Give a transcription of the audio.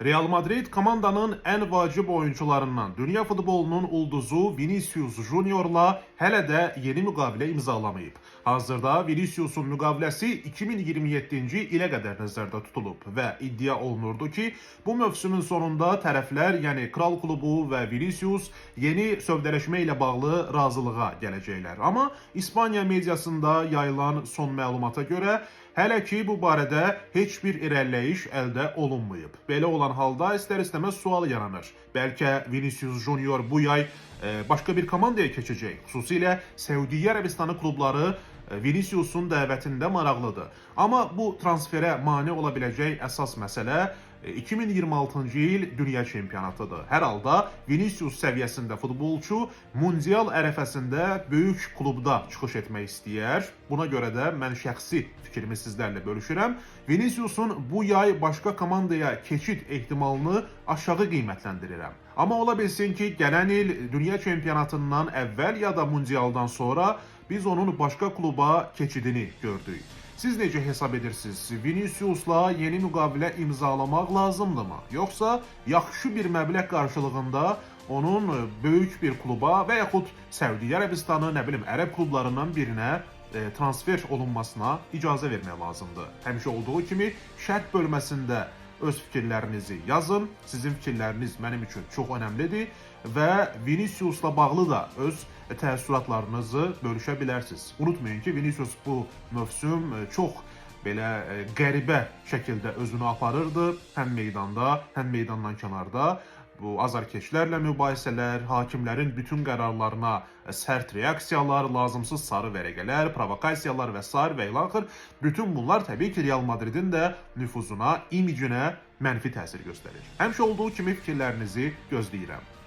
Real Madrid komandanın en vacib oyuncularından, dünya futbolunun ulduzu Vinicius Junior'la hələ də yeni müqavilə imzalamayıb. Hazırda Vinicius'un müqaviləsi 2027-ci ilə qədər nəzərdə tutulub və iddia olunurdu ki, bu mövsümün sonunda tərəflər, yəni Kral klubu və Vinicius yeni sövdələşmə ilə bağlı razılığa gələcəklər. Amma İspaniya mediasında yayılan son məlumata görə hələ ki bu barədə heç bir irəliləyiş əldə olunmayıb. Belə olan halda istər-istəməz sual yaranır. Bəlkə Vinicius Junior bu yay başqa bir komandaya keçəcək. Xüsusilə Səudiyyə Ərəbistanı klubları Vinicius'un dəvətində maraqlıdır. Amma bu transferə mane ola biləcək əsas məsələ 2026-cı il dünya çempionatıdır. Hər halda Vinicius səviyyəsində futbolçu mundial ərəfəsində böyük klubda çıxış etmək istəyər. Buna görə də mən şəxsi fikrimi sizlərlə bölüşürəm. Vinicius'un bu yay başqa komandaya keçid ehtimalını aşağı qiymətləndirirəm. Amma ola bilsin ki, gələn il dünya çempionatından əvvəl ya da mundialdan sonra biz onun başqa kluba keçidini gördük. Siz necə hesab edirsiniz? Vinicius'la yeni müqavilə imzalamaq lazımdırmı? Yoxsa yaxşı bir məbləğ qarşılığında onun böyük bir kluba və yaxud Səudiyyə Ərəbistanı, ərəb klublarından birinə transfer olunmasına icazə vermək lazımdır. Həmişə olduğu kimi şərh bölməsində öz fikirlərinizi yazın. Sizin fikirləriniz mənim üçün çox önəmlidir və Vinicius'la bağlı da öz təəssüratlarınızı bölüşə bilərsiniz. Unutmayın ki, Vinicius bu mövsüm çox belə qəribə şəkildə özünü aparırdı. Həm meydanda, həm meydandan kənarda. Bu azarkeşlərlə mübahisələr, hakimlərin bütün qərarlarına sərt reaksiyalar, lazımsız sarı vərəqələr, provokasiyalar və s. və ilaxır. Bütün bunlar təbii ki, Real Madridin də nüfuzuna, imicinə mənfi təsir göstərir. Həmişə olduğu kimi fikirlərinizi gözləyirəm.